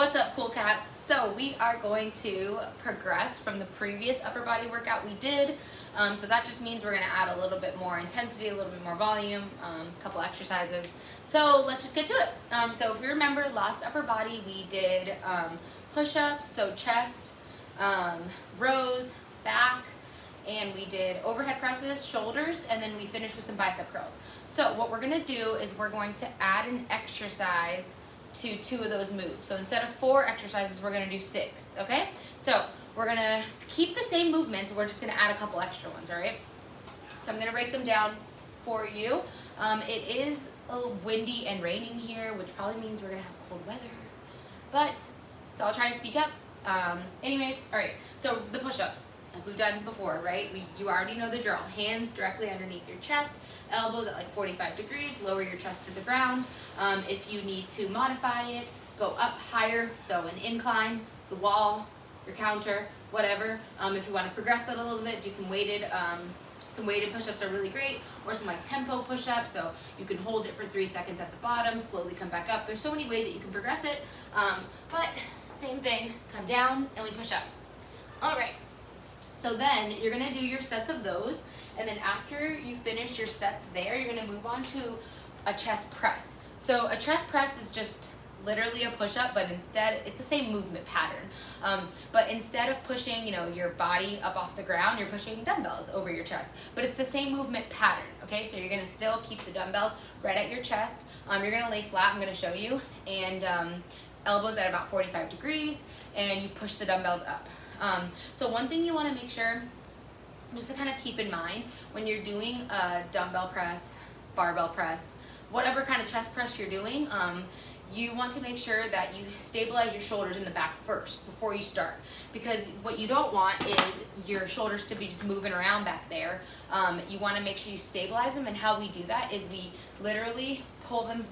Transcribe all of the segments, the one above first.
What's up, cool cats? So we are going to progress from the previous upper body workout we did. So that just means we're going to add a little bit more intensity, a little bit more volume, a couple exercises. So let's just get to it. So if you remember last upper body, we did push-ups, so chest, rows, back, and we did overhead presses, shoulders, and then we finished with some bicep curls. So what we're going to do is we're going to add an exercise to 2 of those moves. So instead of 4 exercises, we're going to do 6, okay? So we're going to keep the same movements, we're just going to add a couple extra ones, all right? So I'm going to break them down for you. It is a little windy and raining here, which probably means we're going to have cold weather. But, so I'll try to speak up. Anyways, all right, so the push-ups, like we've done before, right? You already know the drill. Hands directly underneath your chest, elbows at like 45 degrees, lower your chest to the ground. If you need to modify it, go up higher, so an incline, the wall, your counter, whatever. If you want to progress it a little bit, do some weighted push-ups are really great, or some like tempo push-ups, so you can hold it for 3 seconds at the bottom, slowly come back up. There's so many ways that you can progress it, but same thing, come down and we push up. All right, so then you're gonna do your sets of those, and then after you finish your sets there, you're gonna move on to a chest press. So a chest press is just literally a push-up, but instead, it's the same movement pattern. But instead of pushing, your body up off the ground, you're pushing dumbbells over your chest. But it's the same movement pattern, okay? So you're gonna still keep the dumbbells right at your chest. You're gonna lay flat, I'm gonna show you, and elbows at about 45 degrees, and you push the dumbbells up. So one thing you wanna make sure, just to kind of keep in mind, when you're doing a dumbbell press, barbell press, whatever kind of chest press you're doing, you want to make sure that you stabilize your shoulders in the back first before you start, because what you don't want is your shoulders to be just moving around back there. You want to make sure you stabilize them, and how we do that is we literally pull them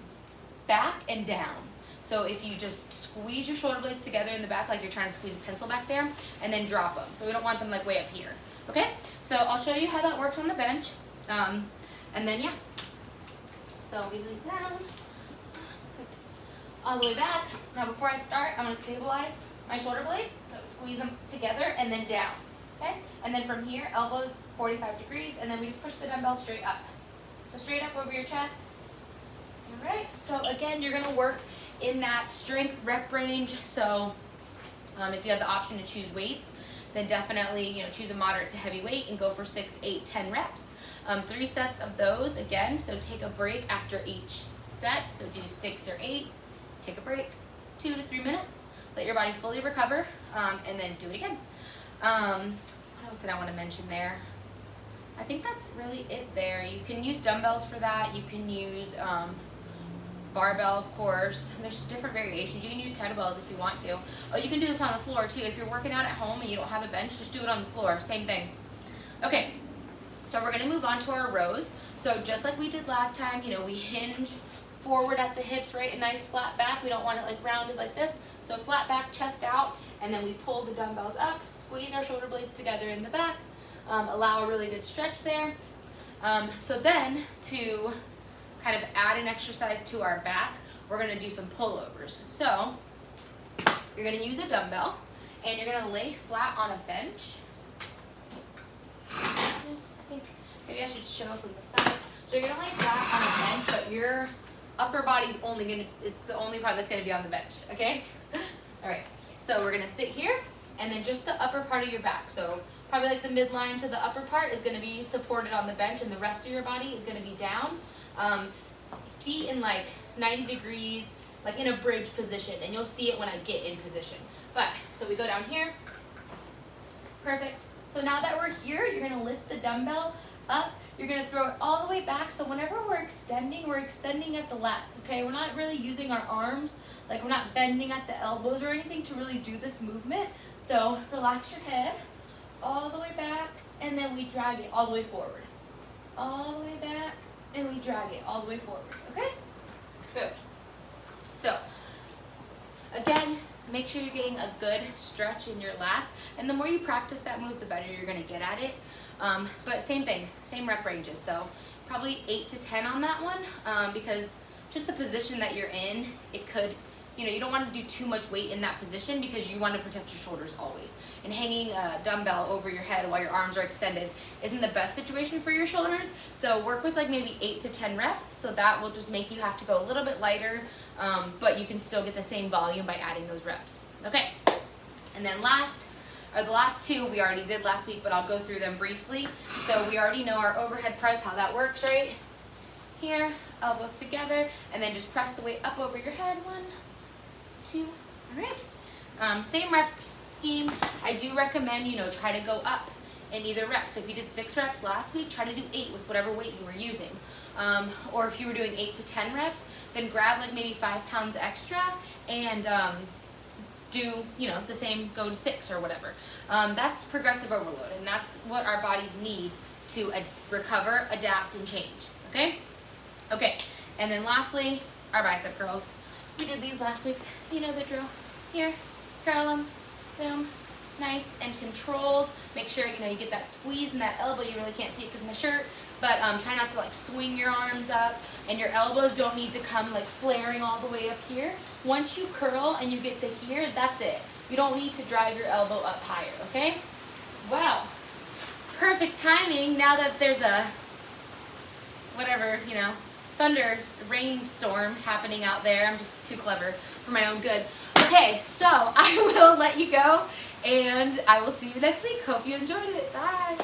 back and down. So if you just squeeze your shoulder blades together in the back like you're trying to squeeze a pencil back there, and then drop them. So we don't want them like way up here. Okay, so I'll show you how that works on the bench, and then yeah. So we lean down, all the way back. Now before I start, I'm going to stabilize my shoulder blades, so squeeze them together and then down, okay? And then from here, elbows 45 degrees, and then we just push the dumbbell straight up. So straight up over your chest. All right, so again, you're going to work in that strength rep range, so if you have the option to choose weights, then definitely choose a moderate to heavy weight and go for 6, 8, 10 reps. 3 sets of those again, so take a break after each set, so do 6 or 8, take a break, 2 to 3 minutes, let your body fully recover, and then do it again. What else did I want to mention there? I think that's really it there. You can use dumbbells for that, you can use barbell, of course. There's different variations. You can use kettlebells if you want to. Oh, you can do this on the floor too. If you're working out at home and you don't have a bench, just do it on the floor. Same thing. Okay, so we're going to move on to our rows. So just like we did last time, we hinge forward at the hips, right? A nice flat back. We don't want it like rounded like this. So flat back, chest out, and then we pull the dumbbells up, squeeze our shoulder blades together in the back, allow a really good stretch there. So then to kind of add an exercise to our back, we're going to do some pullovers. So you're going to use a dumbbell, and you're going to lay flat on a bench. I think maybe I should show from the side. So you're going to lay flat on a bench, but your upper body's is the only part that's going to be on the bench, okay? All right, so we're going to sit here, and then just the upper part of your back. So probably like the midline to the upper part is going to be supported on the bench, and the rest of your body is going to be down. Feet in like 90 degrees, like in a bridge position, and you'll see it when I get in position. But, so we go down here. Perfect. So now that we're here, you're going to lift the dumbbell up. You're going to throw it all the way back. So whenever we're extending at the lats, okay? We're not really using our arms, like we're not bending at the elbows or anything to really do this movement. So relax your head all the way back, and then we drag it all the way forward. All the way back, and we drag it all the way forward, okay? Good. So, again, make sure you're getting a good stretch in your lats, and the more you practice that move, the better you're going to get at it. But same thing, same rep ranges, so probably 8 to 10 on that one, because just the position that you're in, it could you don't want to do too much weight in that position because you want to protect your shoulders always. And hanging a dumbbell over your head while your arms are extended isn't the best situation for your shoulders. So work with like maybe 8 to 10 reps. So that will just make you have to go a little bit lighter, but you can still get the same volume by adding those reps. Okay. And then the last two we already did last week, but I'll go through them briefly. So we already know our overhead press, how that works, right? Here, elbows together, and then just press the weight up over your head. 1, 2, all right. Same rep scheme. I do recommend, try to go up in either rep. So if you did 6 reps last week, try to do 8 with whatever weight you were using. Or if you were doing 8 to 10 reps, then grab like maybe 5 pounds extra and do, the same, go to 6 or whatever. That's progressive overload, and that's what our bodies need to recover, adapt, and change, okay? Okay, and then lastly, our bicep curls. We did these last week. You know the drill. Here, curl them, boom, nice and controlled. Make sure, you get that squeeze in that elbow. You really can't see it because of my shirt, but try not to like swing your arms up, and your elbows don't need to come like flaring all the way up here. Once you curl and you get to here, that's it. You don't need to drive your elbow up higher, okay? Wow, perfect timing now that there's a, whatever, rainstorm happening out there. I'm just too clever for my own good. Okay, so I will let you go, and I will see you next week. Hope you enjoyed it. Bye.